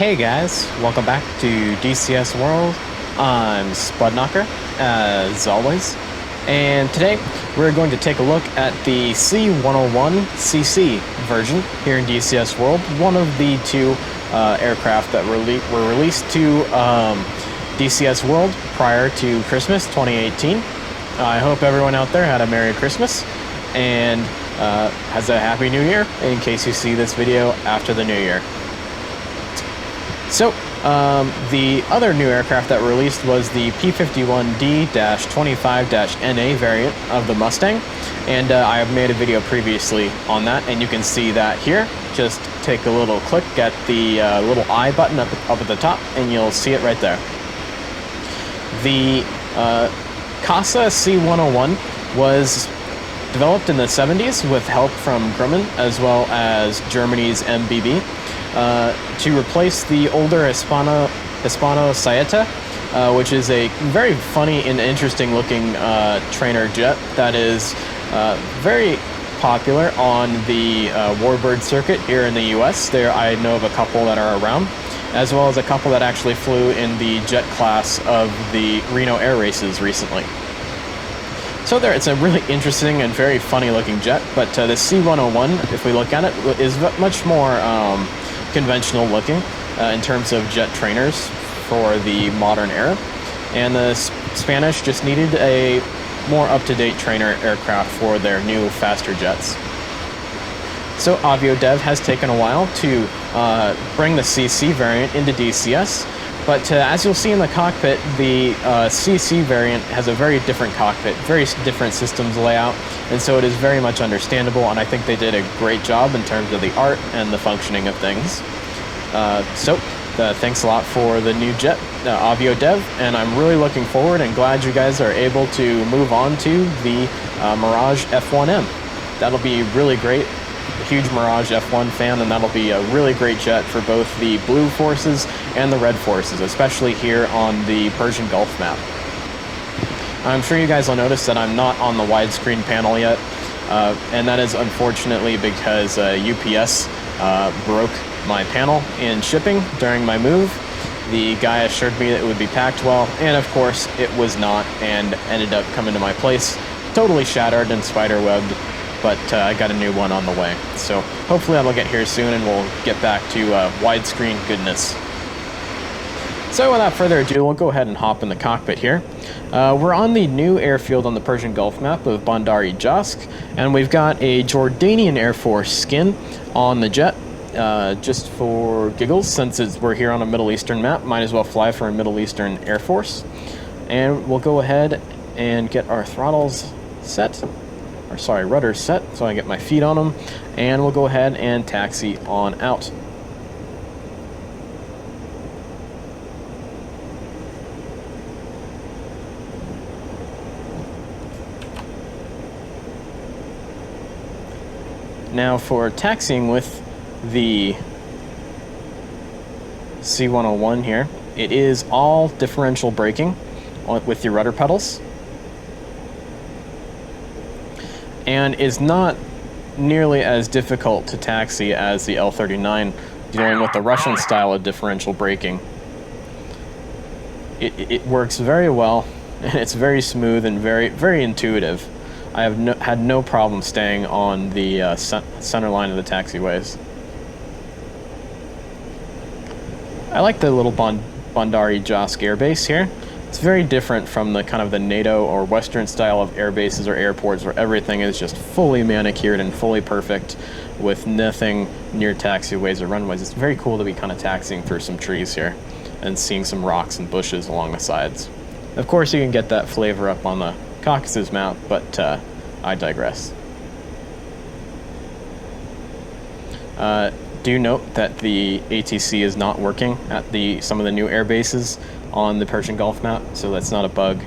Hey guys, welcome back to DCS World. I'm Spudknocker, as always, and today we're going to take a look at the C-101CC version here in DCS World, one of the two aircraft that were released to DCS World prior to Christmas 2018. I hope everyone out there had a Merry Christmas and has a Happy New Year in case you see this video after the New Year. So, the other new aircraft that released was the P-51D-25-NA variant of the Mustang, and I have made a video previously on that, and you can see that here. Just take a little click at the little I button up at the top, and you'll see it right there. The CASA C-101 was developed in the 70s with help from Grumman as well as Germany's MBB. To replace the older Hispano Saeta, which is a very funny and interesting looking trainer jet that is very popular on the Warbird circuit here in the US. There I know of a couple that are around, as well as a couple that actually flew in the jet class of the Reno Air Races recently. So there, it's a really interesting and very funny looking jet, but the C-101, if we look at it, is much more conventional looking in terms of jet trainers for the modern era, and the Spanish just needed a more up-to-date trainer aircraft for their new faster jets. So AvioDev has taken a while to bring the CC variant into DCS, but as you'll see in the cockpit, the CC variant has a very different cockpit, very different systems layout, and so it is very much understandable, and I think they did a great job in terms of the art and the functioning of things. Thanks a lot for the new jet, AvioDev, and I'm really looking forward and glad you guys are able to move on to the Mirage F1M. That'll be really great. A huge Mirage F1 fan, and that'll be a really great jet for both the blue forces and the red forces, especially here on the Persian Gulf map. I'm sure you guys will notice that I'm not on the widescreen panel yet, and that is unfortunately because UPS broke my panel in shipping during my move. The guy assured me that it would be packed well, and of course it was not, and ended up coming to my place totally shattered and spiderwebbed, but I got a new one on the way. So hopefully that'll get here soon and we'll get back to widescreen goodness. So without further ado, we'll go ahead and hop in the cockpit here. We're on the new airfield on the Persian Gulf map of Bandar-e Jask, and we've got a Jordanian Air Force skin on the jet. Just for giggles, since we're here on a Middle Eastern map, might as well fly for a Middle Eastern Air Force. And we'll go ahead and get our throttles set, or sorry, rudders set, so I get my feet on them, and we'll go ahead and taxi on out. Now for taxiing with the C-101 here, it is all differential braking with your rudder pedals, and is not nearly as difficult to taxi as the L-39, dealing with the Russian style of differential braking. It works very well, and it's very smooth and very intuitive. I have had no problem staying on the center line of the taxiways. I like the little Bandar-e Jask air base here. It's very different from the kind of the NATO or Western style of air bases or airports where everything is just fully manicured and fully perfect with nothing near taxiways or runways. It's very cool to be kind of taxiing through some trees here and seeing some rocks and bushes along the sides. Of course, you can get that flavor up on the Caucasus map, but I digress. Do note that the ATC is not working at some of the new air bases on the Persian Gulf map, so that's not a bug.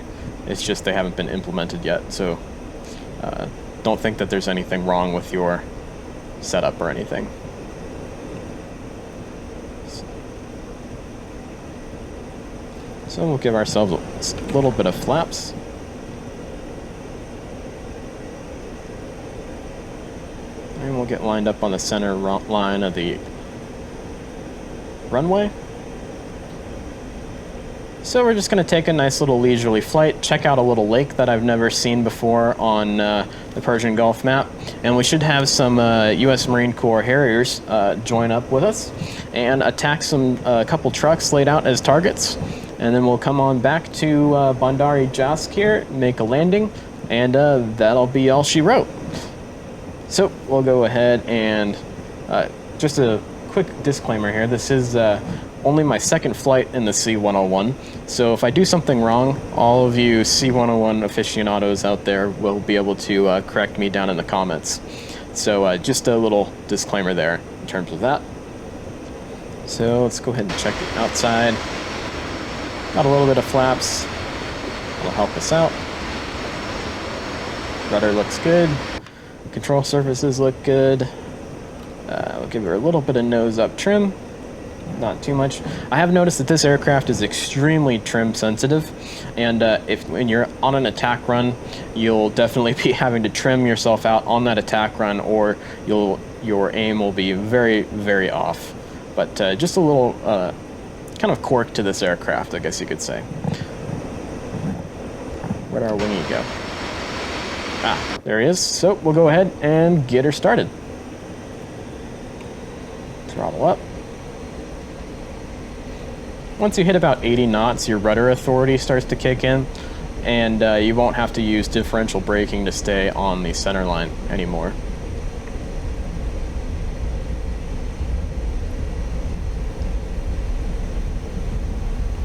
It's just they haven't been implemented yet, so don't think that there's anything wrong with your setup or anything. So we'll give ourselves a little bit of flaps. And we'll get lined up on the center line of the runway. So we're just going to take a nice little leisurely flight, check out a little lake that I've never seen before on the Persian Gulf map, and we should have some U.S. Marine Corps Harriers join up with us and attack a couple trucks laid out as targets, and then we'll come on back to Bandar-e Jask here, make a landing, and that'll be all she wrote. So we'll go ahead and just a quick disclaimer here. This is only my second flight in the C-101, so if I do something wrong, all of you C-101 aficionados out there will be able to correct me down in the comments. So just a little disclaimer there in terms of that. So let's go ahead and check it outside. Got a little bit of flaps. That'll help us out. Rudder looks good. Control surfaces look good. We'll give her a little bit of nose up trim. Not too much. I have noticed that this aircraft is extremely trim sensitive, and when you're on an attack run, you'll definitely be having to trim yourself out on that attack run, or your aim will be very, very off. But just a little kind of quirk to this aircraft, I guess you could say. Where'd our wingy go? Ah, there he is. So we'll go ahead and get her started. Throttle up. Once you hit about 80 knots, your rudder authority starts to kick in, and you won't have to use differential braking to stay on the center line anymore.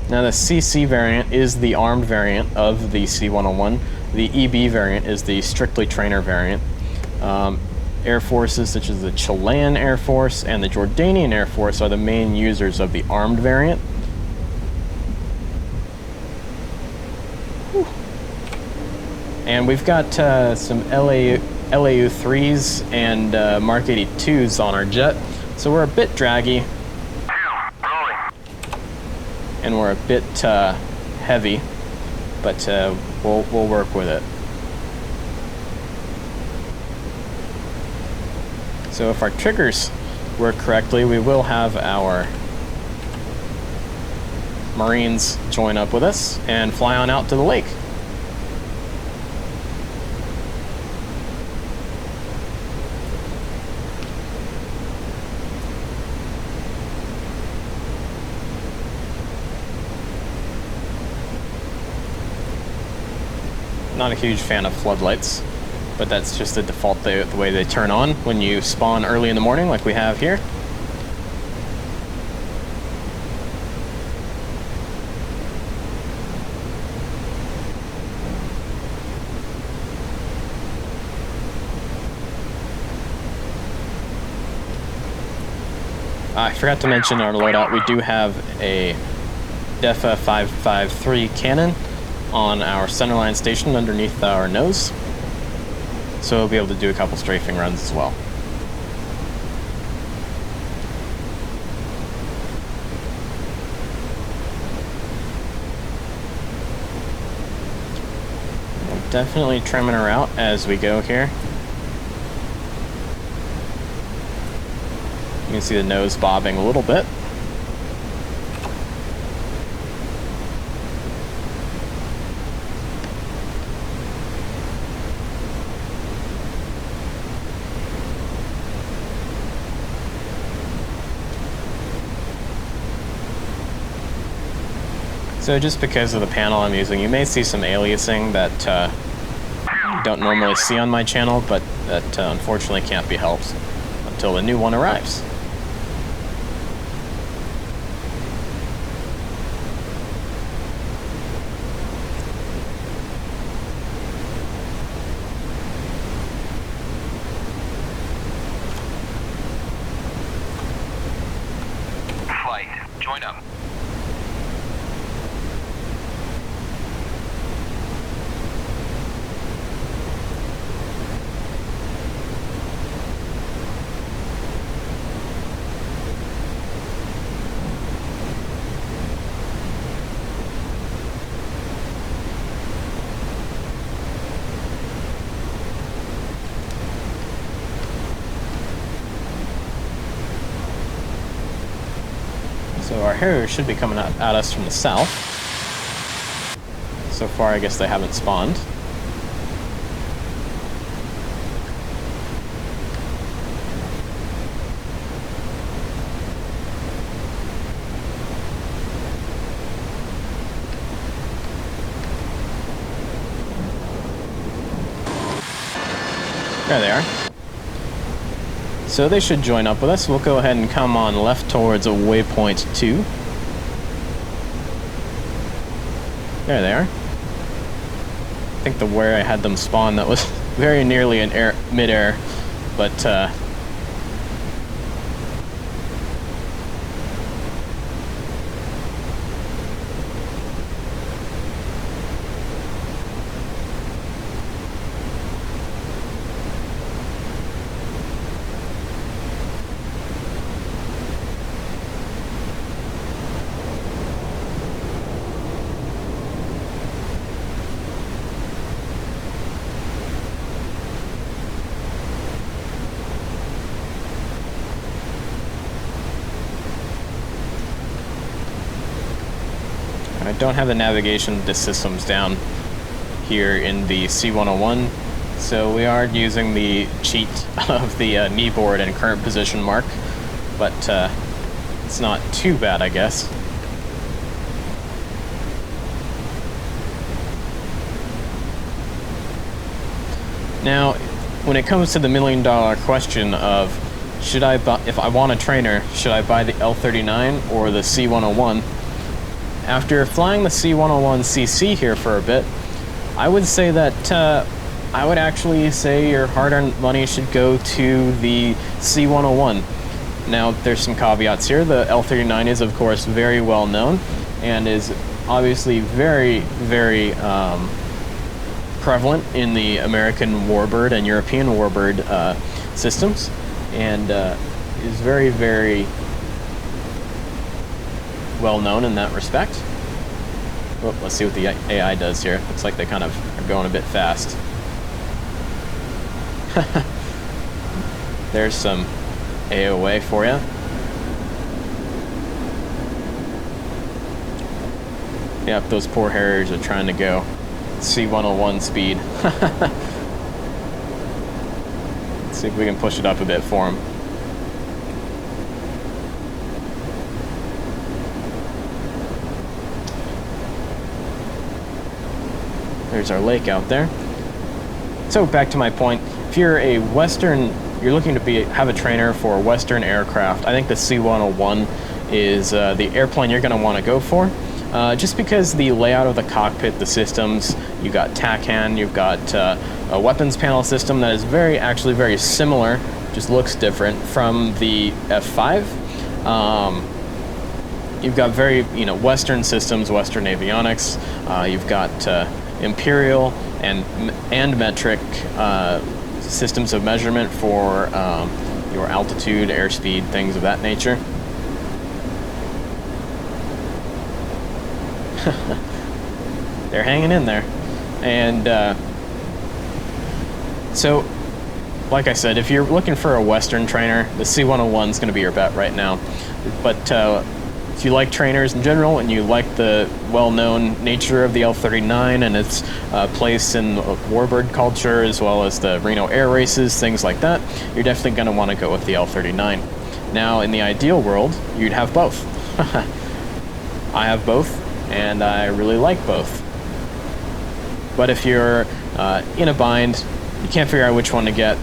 Now the CC variant is the armed variant of the C-101. The EB variant is the strictly trainer variant. Air forces such as the Chilean Air Force and the Jordanian Air Force are the main users of the armed variant. And we've got some LAU-3s and Mark 82s on our jet, so we're a bit draggy, and we're a bit heavy, but we'll work with it. So if our triggers work correctly, we will have our Marines join up with us and fly on out to the lake. Not a huge fan of floodlights, but that's just the default the way they turn on when you spawn early in the morning like we have here. I forgot to mention our loadout. We do have a DEFA 553 cannon on our centerline station underneath our nose, so we'll be able to do a couple strafing runs as well. We're definitely trimming her out as we go here. You can see the nose bobbing a little bit. So just because of the panel I'm using, you may see some aliasing that you don't normally see on my channel, but that unfortunately can't be helped until the new one arrives. Flight, join up. So our Harrier should be coming at us from the south. So far, I guess they haven't spawned. There they are. So they should join up with us. We'll go ahead and come on left towards a waypoint 2. There they are. I think where I had them spawn, that was very nearly in mid-air, but I don't have the navigation systems down here in the C-101, so we are using the cheat of the knee board and current position mark, but it's not too bad, I guess. Now, when it comes to the million-dollar question of should I buy, if I want a trainer, should I buy the L39 or the C-101? After flying the C-101CC here for a bit, I would say that I would actually say your hard-earned money should go to the C-101. Now, there's some caveats here. The L39 is, of course, very well known and is obviously very, very prevalent in the American warbird and European warbird systems, and is very, very well known in that respect. Oh, let's see what the AI does here. Looks like they kind of are going a bit fast. There's some AOA for you. Yep, those poor Harriers are trying to go C-101 speed. Let's see if we can push it up a bit for them. There's our lake out there. So back to my point, if you're a Western, you're looking to have a trainer for Western aircraft, I think the C-101 is the airplane you're going to want to go for. Just because the layout of the cockpit, the systems, you've got TACAN, you've got a weapons panel system that is actually very similar, just looks different from the F5. You've got very, Western systems, Western avionics. You've got imperial and metric systems of measurement for your altitude, airspeed, things of that nature. They're hanging in there. And so, like I said, if you're looking for a Western trainer, the C-101 is going to be your bet right now. But if you like trainers in general and you like the well-known nature of the L-39 and its place in warbird culture, as well as the Reno air races, things like that, you're definitely going to want to go with the L-39. Now, in the ideal world, you'd have both. I have both, and I really like both. But if you're in a bind, you can't figure out which one to get,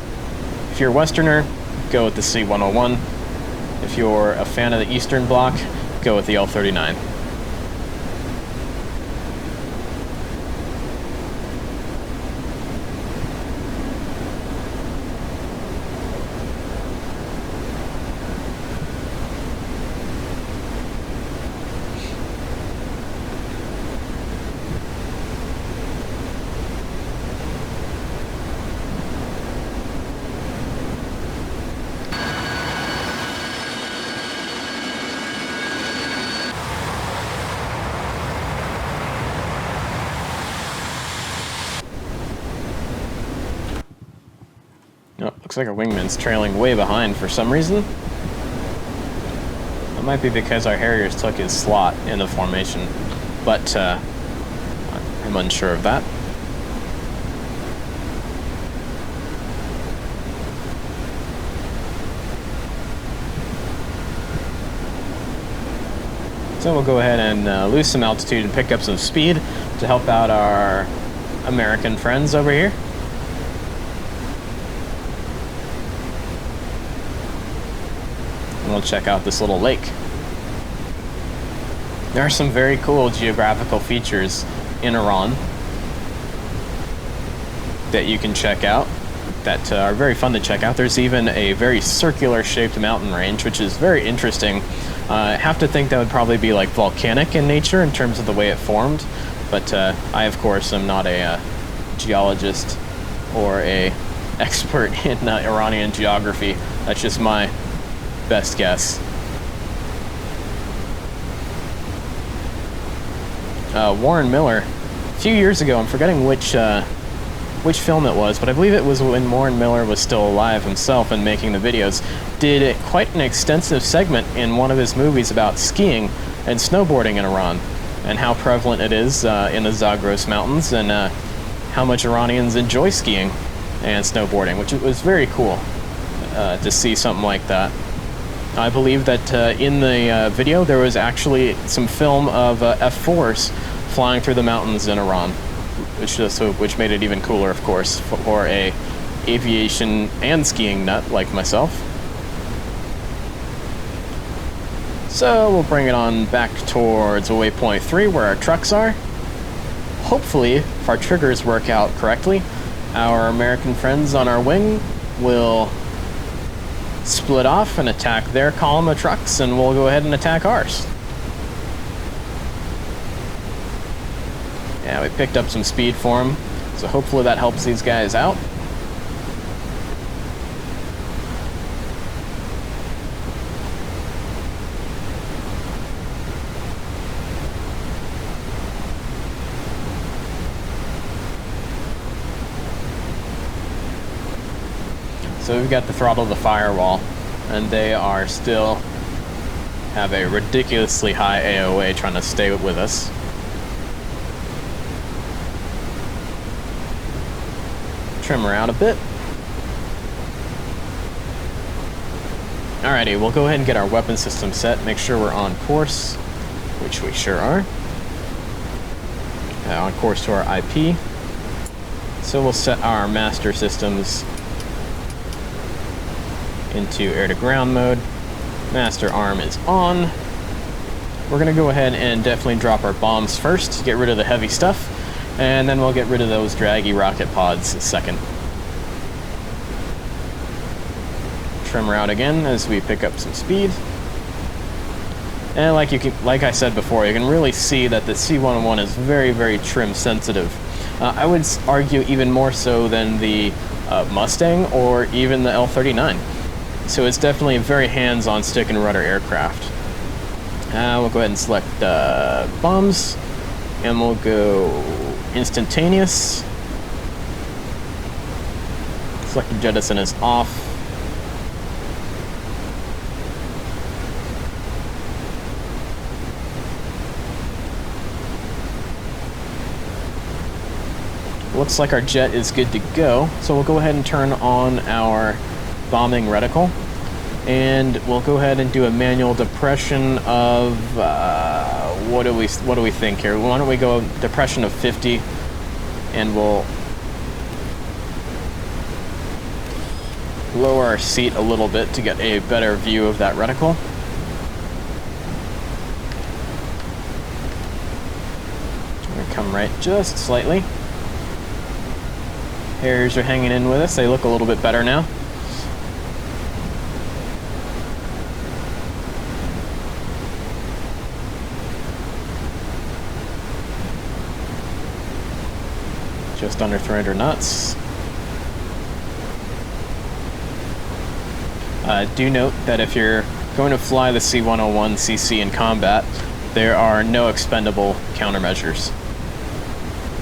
if you're a Westerner, go with the C-101. If you're a fan of the Eastern Bloc, go with the L-39. Oh, looks like our wingman's trailing way behind for some reason. That might be because our Harriers took his slot in the formation. But I'm unsure of that. So we'll go ahead and lose some altitude and pick up some speed to help out our American friends over here. And we'll check out this little lake. There are some very cool geographical features in Iran that you can check out that are very fun to check out. There's even a very circular shaped mountain range, which is very interesting. I have to think that would probably be like volcanic in nature in terms of the way it formed, but I of course am not a geologist or a expert in Iranian geography. That's just my best guess. Warren Miller, a few years ago, I'm forgetting which film it was, but I believe it was when Warren Miller was still alive himself and making the videos, did quite an extensive segment in one of his movies about skiing and snowboarding in Iran and how prevalent it is in the Zagros Mountains and how much Iranians enjoy skiing and snowboarding, which was very cool to see something like that. I believe that in the video there was actually some film of F-4s flying through the mountains in Iran, which made it even cooler, of course, for a aviation and skiing nut like myself. So we'll bring it on back towards waypoint 3 where our trucks are. Hopefully, if our triggers work out correctly, our American friends on our wing will split off and attack their column of trucks, and we'll go ahead and attack ours. Yeah, we picked up some speed for them, so hopefully that helps these guys out. So we've got the throttle of the firewall, and they are still have a ridiculously high AOA trying to stay with us. Trim her out a bit. Alrighty, we'll go ahead and get our weapon system set, make sure we're on course, which we sure are. On course to our IP. So we'll set our master systems into air-to-ground mode. Master arm is on. We're gonna go ahead and definitely drop our bombs first, get rid of the heavy stuff, and then we'll get rid of those draggy rocket pods second. Trim her out again as we pick up some speed. And like I said before, you can really see that the C-101 is very, very trim sensitive. I would argue even more so than the Mustang or even the L-39. So it's definitely a very hands-on stick and rudder aircraft. We'll go ahead and select bombs, and we'll go instantaneous. Select the jettison is off. Looks like our jet is good to go, so we'll go ahead and turn on our bombing reticle, and we'll go ahead and do a manual depression of what do we think here? Why don't we go depression of 50, and we'll lower our seat a little bit to get a better view of that reticle. I'm gonna come right just slightly. Hairs are hanging in with us. They look a little bit better now. Just under 300 knots. Do note that if you're going to fly the C-101CC in combat, there are no expendable countermeasures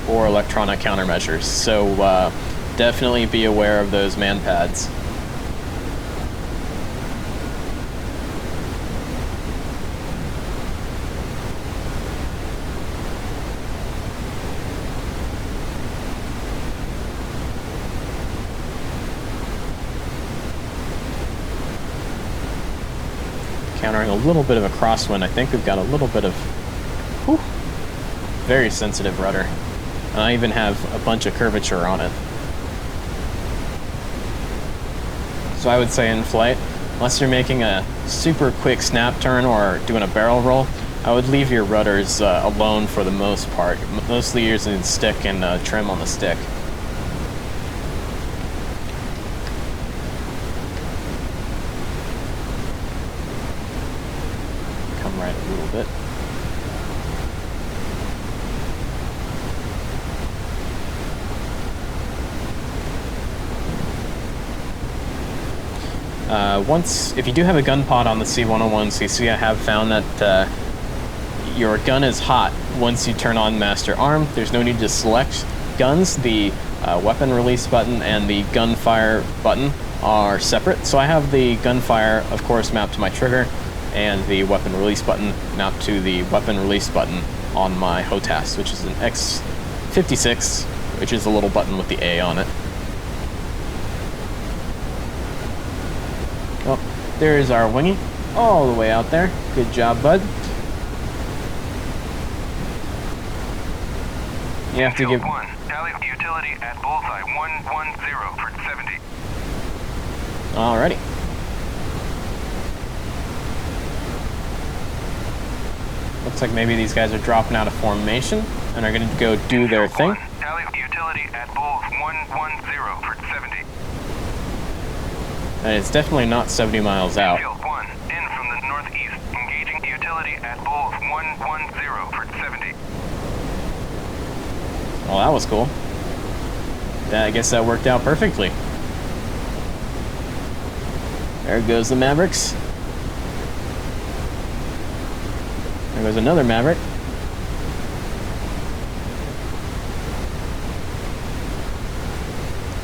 or electronic countermeasures, so definitely be aware of those man pads. encountering a little bit of a crosswind. I think we've got a little bit of whew, very sensitive rudder. And I even have a bunch of curvature on it. So I would say in flight, unless you're making a super quick snap turn or doing a barrel roll, I would leave your rudders alone for the most part. Mostly using stick and trim on the stick. Come right a little bit. If you do have a gun pod on the C-101CC, I have found that your gun is hot once you turn on master arm. There's no need to select guns. The weapon release button and the gunfire button are separate. So I have the gunfire, of course, mapped to my trigger, and the weapon release button mapped to the weapon release button on my HOTAS, which is an X56, which is a little button with the A on it. Oh, there's our wingy, all the way out there. Good job, bud. You have to give... One, tally utility at bullseye 110 for 70. Alrighty. Looks like maybe these guys are dropping out of formation and are going to go do their thing. One, tally utility at bulls 110 for 70. And it's definitely not 70 miles out. Field 1, in from the northeast, engaging utility at bulls 110 for 70. Well, that was cool. I guess that worked out perfectly. There goes the Mavericks. There goes another Maverick.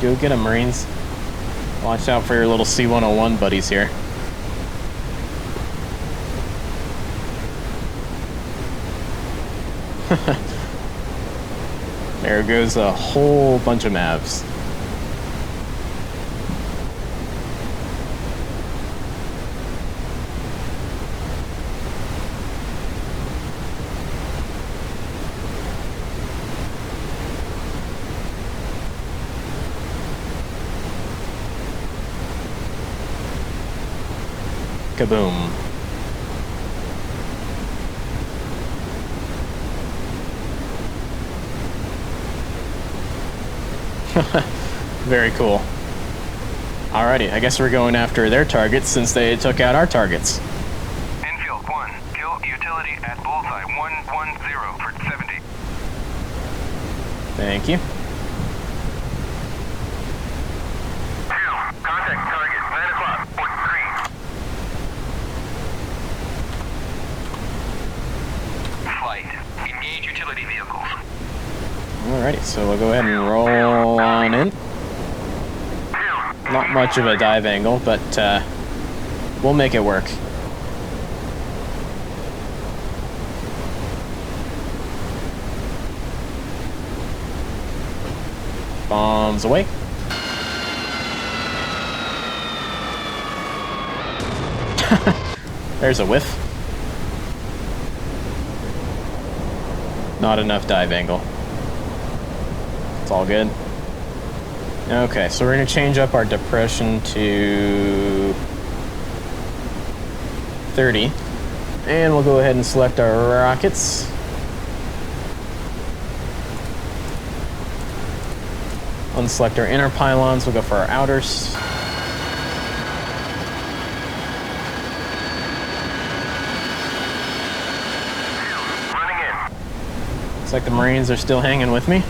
Go get 'em, Marines. Watch out for your little C-101 buddies here. There goes a whole bunch of Mavs. Kaboom. Very cool. Alrighty, I guess we're going after their targets since they took out our targets. Infield 1, kill utility at bullseye 110 for 70. Thank you. 2, contact target 9 o'clock, point 3. Flight, engage utility vehicles. Alrighty, so we'll go ahead and roll on in. Not much of a dive angle, but we'll make it work. Bombs away. There's a whiff. Not enough dive angle. It's all good. Okay, so we're going to change up our depression to 30. And we'll go ahead and select our rockets. Unselect our inner pylons, we'll go for our outers. Running in. Looks like the Marines are still hanging with me.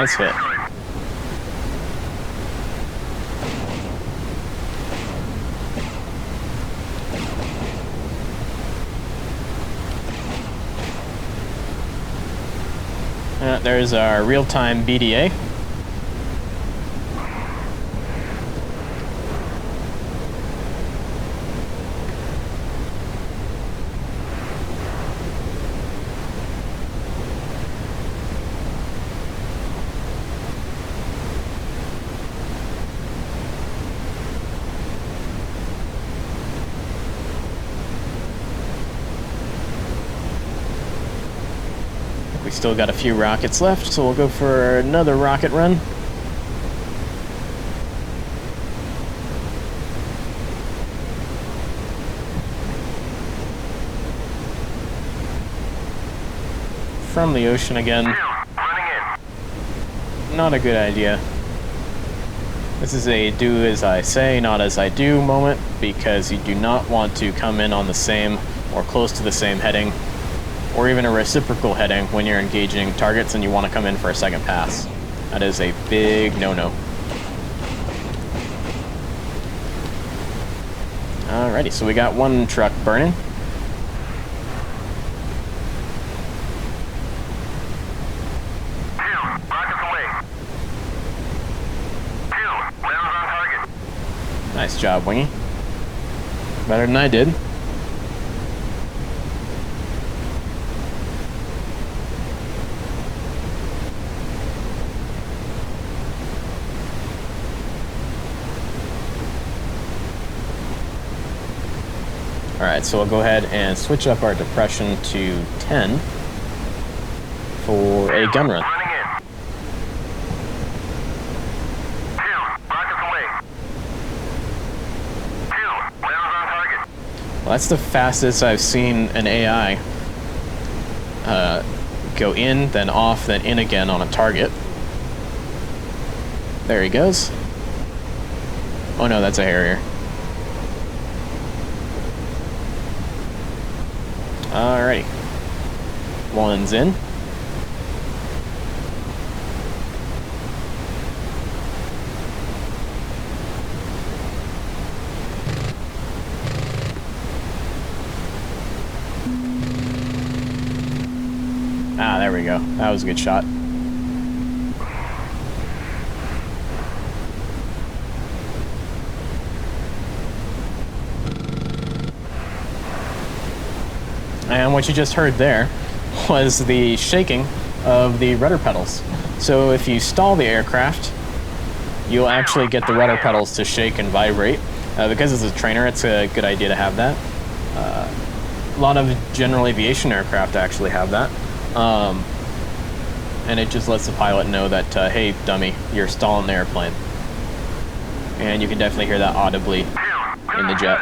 Nice hit. There's our real-time BDA. We still got a few rockets left, so we'll go for another rocket run. From the ocean again. Not a good idea. This is a do as I say, not as I do moment, because you do not want to come in on the same or close to the same heading, or even a reciprocal heading when you're engaging targets and you want to come in for a second pass. That is a big no-no. Alrighty, so we got one truck burning. Nice job, Wingy. Better than I did. Alright, so we'll go ahead and switch up our depression to 10 for a gun run. Well, that's the fastest I've seen an AI go in, then off, then in again on a target. There he goes. Oh no, that's a Harrier. Alrighty. One's in. Ah, there we go. That was a good shot. And what you just heard there was the shaking of the rudder pedals. So if you stall the aircraft, you'll actually get the rudder pedals to shake and vibrate. Because it's a trainer, it's a good idea to have that. A lot of general aviation aircraft actually have that. And it just lets the pilot know that, hey, dummy, you're stalling the airplane. And you can definitely hear that audibly in the jet.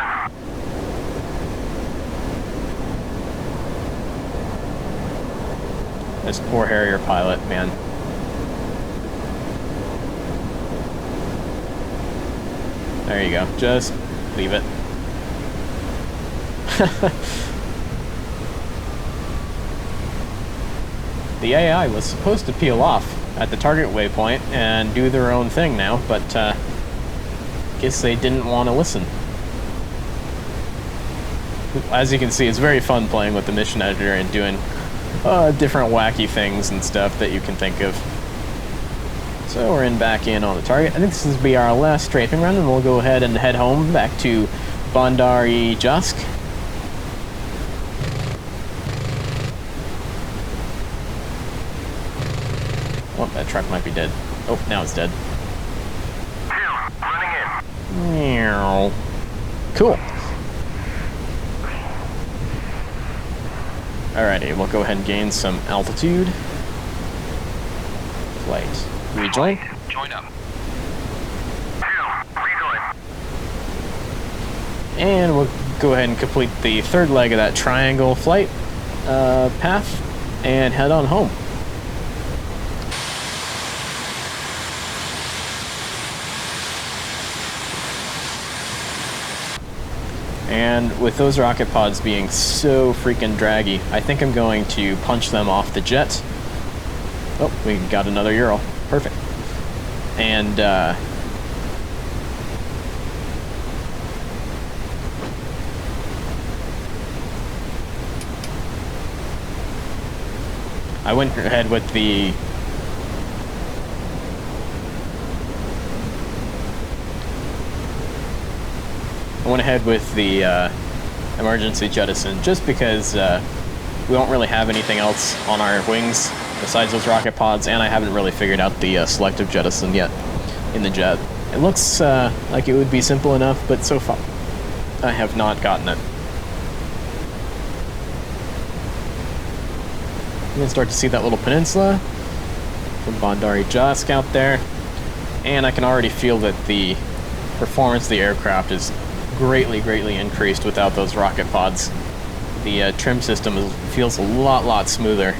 This poor Harrier pilot, man. There you go. Just leave it. The AI was supposed to peel off at the target waypoint and do their own thing now, but guess they didn't want to listen. As you can see, it's very fun playing with the mission editor and doing different wacky things and stuff that you can think of. So we're back in on the target. I think this will be our last strafing run, and we'll go ahead and head home back to Bandar-e-Jask. Oh, that truck might be dead. Oh, now it's dead. Meow. Cool. Alrighty, we'll go ahead and gain some altitude. Flight. Rejoin. Join up. And we'll go ahead and complete the third leg of that triangle flight path and head on home. And with those rocket pods being so freaking draggy, I think I'm going to punch them off the jet. Oh, we got another Ural. Perfect. And I went ahead with the emergency jettison just because we don't really have anything else on our wings besides those rocket pods, and I haven't really figured out the selective jettison yet in the jet. It looks like it would be simple enough, but so far I have not gotten it. You can start to see that little peninsula from Bandari Jask out there, and I can already feel that the performance of the aircraft is greatly increased without those rocket pods. The trim system feels a lot smoother.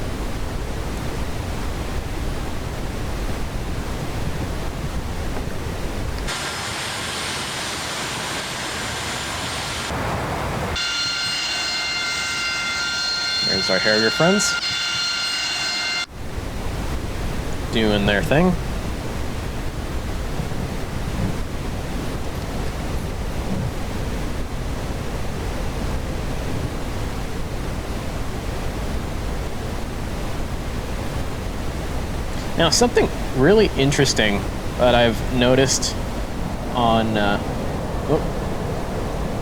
There's our Harrier friends doing their thing. Now, something really interesting that I've noticed on,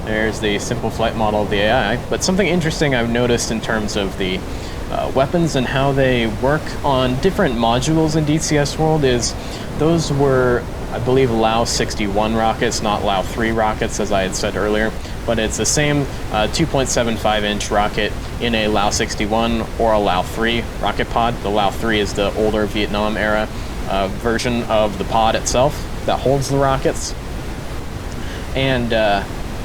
there's the simple flight model of the AI, but something interesting I've noticed in terms of the weapons and how they work on different modules in DCS World is those were, I believe, Lao 61 rockets, not Lao 3 rockets, as I had said earlier, but it's the same 2.75-inch rocket in a Lao 61 or a Lao 3 rocket pod. The Lao 3 is the older Vietnam era version of the pod itself that holds the rockets. And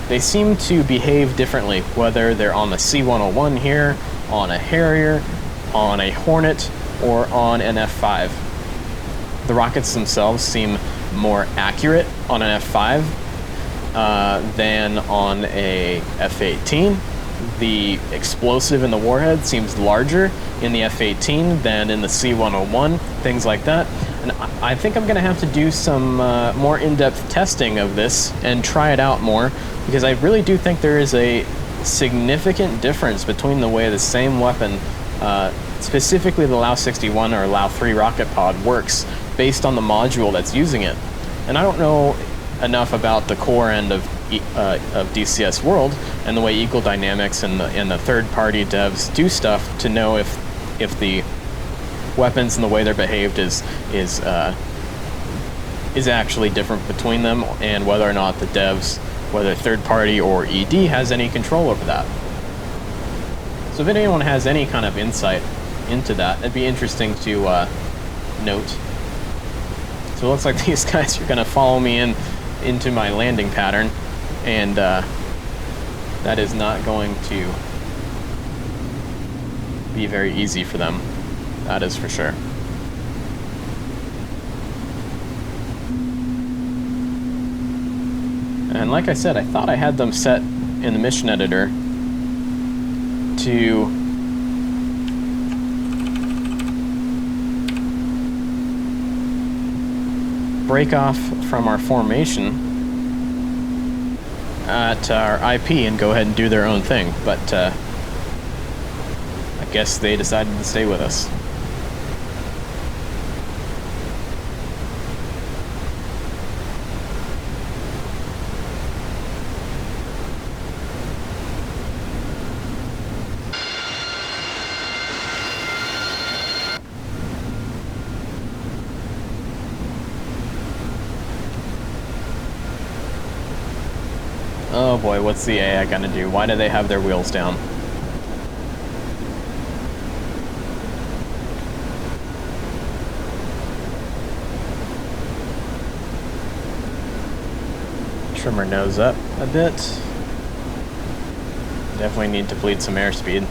they seem to behave differently, whether they're on the C-101 here, on a Harrier, on a Hornet, or on an F-5. The rockets themselves seem more accurate on an F-5 than on a F-18. The explosive in the warhead seems larger in the F-18 than in the C-101, things like that. And I think I'm going to have to do some more in-depth testing of this and try it out more, because I really do think there is a significant difference between the way the same weapon, specifically the Lao 61 or Lao 3 rocket pod, works based on the module that's using it. And I don't know enough about the core end of DCS World and the way Eagle Dynamics and the third-party devs do stuff to know if the weapons and the way they're behaved is actually different between them, and whether or not the devs, whether third-party or ED, has any control over that. So if anyone has any kind of insight into that, it'd be interesting to note. So it looks like these guys are going to follow me into my landing pattern, and that is not going to be very easy for them. That is for sure. And like I said, I thought I had them set in the mission editor to break off from our formation at our IP and go ahead and do their own thing, but I guess they decided to stay with us. Oh boy, what's the AI gonna do? Why do they have their wheels down? Trim our nose up a bit. Definitely need to bleed some airspeed.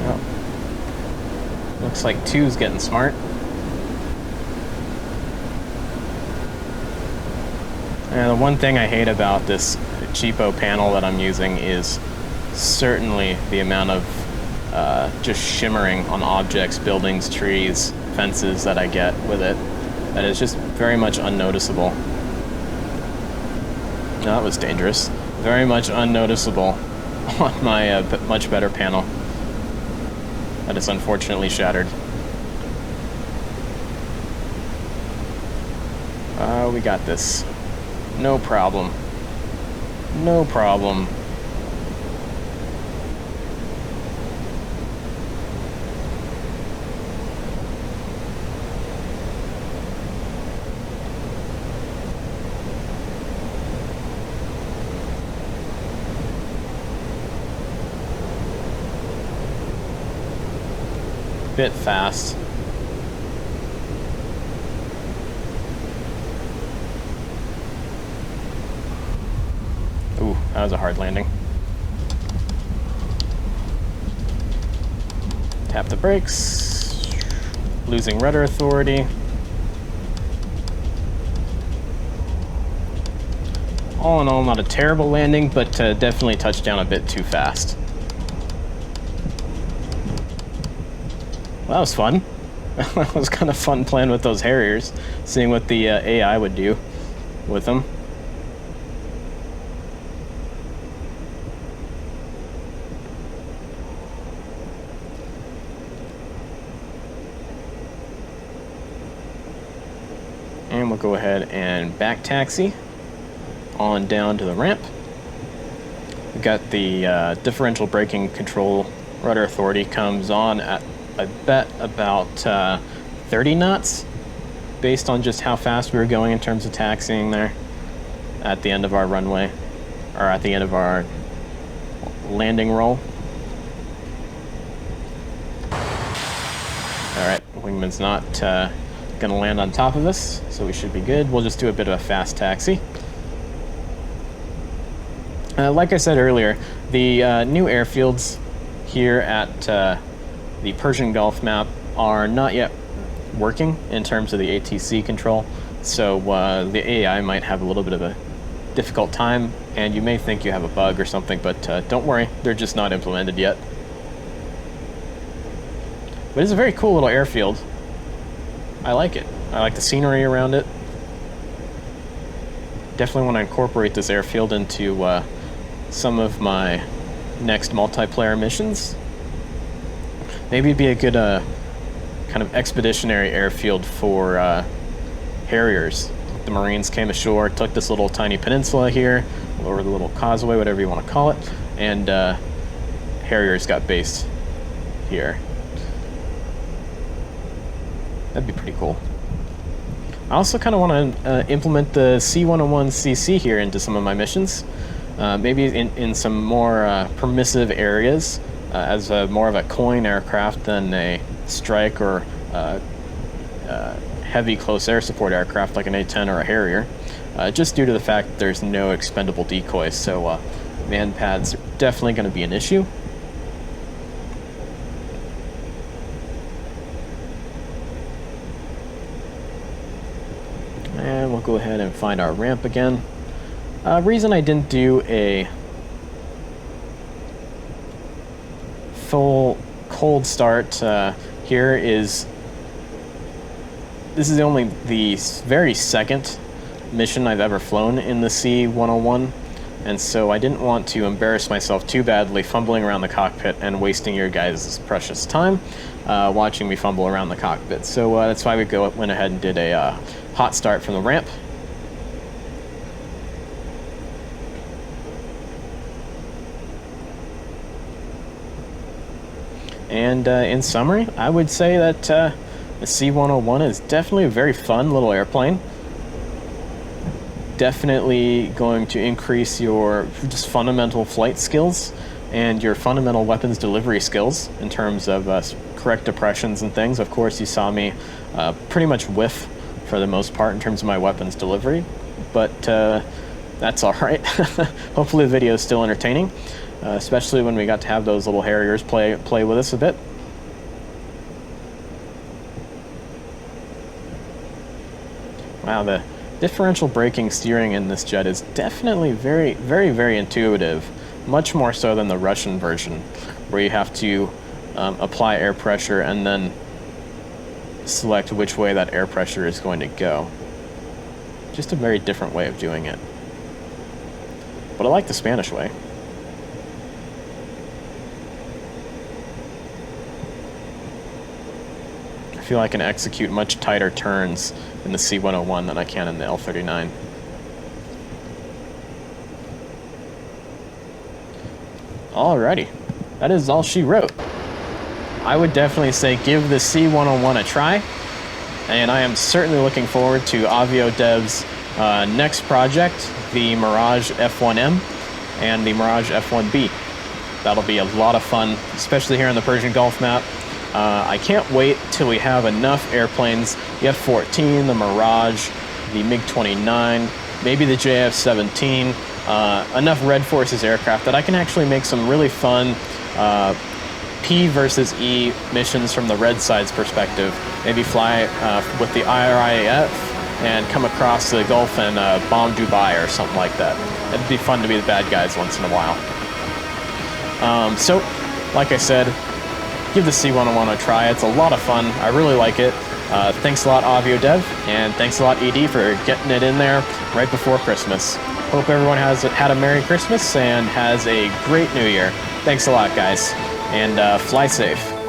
Oh. Looks like 2's getting smart. And the one thing I hate about this cheapo panel that I'm using is certainly the amount of just shimmering on objects, buildings, trees, fences that I get with it. That is just very much unnoticeable. No, that was dangerous. Very much unnoticeable on my much better panel. That is unfortunately shattered. We got this. No problem. No problem. Bit fast. Ooh, that was a hard landing. Tap the brakes. Losing rudder authority. All in all, not a terrible landing, but definitely touched down a bit too fast. Well, that was fun. That was kind of fun playing with those Harriers, seeing what the AI would do with them. And we'll go ahead and back taxi on down to the ramp. We've got the differential braking control rudder authority comes on at, I bet, about 30 knots, based on just how fast we were going in terms of taxiing there at the end of our runway, or at the end of our landing roll. Alright, wingman's not gonna land on top of us, so we should be good. We'll just do a bit of a fast taxi. Like I said earlier, the new airfields here at the Persian Gulf map are not yet working in terms of the ATC control, so the AI might have a little bit of a difficult time, and you may think you have a bug or something, but don't worry, they're just not implemented yet. But it's a very cool little airfield. I like it. I like the scenery around it. Definitely want to incorporate this airfield into some of my next multiplayer missions. Maybe it'd be a good kind of expeditionary airfield for Harriers. The Marines came ashore, took this little tiny peninsula here, or the little causeway, whatever you want to call it, and Harriers got based here. That'd be pretty cool. I also kind of want to implement the C-101CC here into some of my missions. Maybe in some more permissive areas, as more of a coin aircraft than a strike or heavy close air support aircraft like an A-10 or a Harrier, just due to the fact that there's no expendable decoys, so man pads are definitely going to be an issue. And we'll go ahead and find our ramp again. Reason I didn't do a full cold start here is this is only the very second mission I've ever flown in the C-101, and so I didn't want to embarrass myself too badly fumbling around the cockpit and wasting your guys' precious time watching me fumble around the cockpit. So that's why we went ahead and did a hot start from the ramp. And in summary, I would say that the C-101 is definitely a very fun little airplane. Definitely going to increase your just fundamental flight skills and your fundamental weapons delivery skills in terms of correct depressions and things. Of course, you saw me pretty much whiff for the most part in terms of my weapons delivery, but that's all right. Hopefully the video is still entertaining. Especially when we got to have those little Harriers play with us a bit. Wow, the differential braking steering in this jet is definitely very, very, very intuitive. Much more so than the Russian version, where you have to apply air pressure and then select which way that air pressure is going to go. Just a very different way of doing it. But I like the Spanish way. I feel I can execute much tighter turns in the C-101 than I can in the L-39. Alrighty, that is all she wrote. I would definitely say give the C-101 a try, and I am certainly looking forward to AvioDev's next project, the Mirage F1M and the Mirage F1B. That'll be a lot of fun, especially here in the Persian Gulf map. I can't wait till we have enough airplanes, the F-14, the Mirage, the MiG-29, maybe the JF-17, enough Red Forces aircraft that I can actually make some really fun P versus E missions from the Red Side's perspective. Maybe fly with the IRIF and come across the Gulf and bomb Dubai or something like that. It'd be fun to be the bad guys once in a while. So, like I said, give the C-101 a try. It's a lot of fun. I really like it. Thanks a lot, AvioDev, and thanks a lot, ED, for getting it in there right before Christmas. Hope everyone has had a Merry Christmas and has a great New Year. Thanks a lot, guys, and fly safe.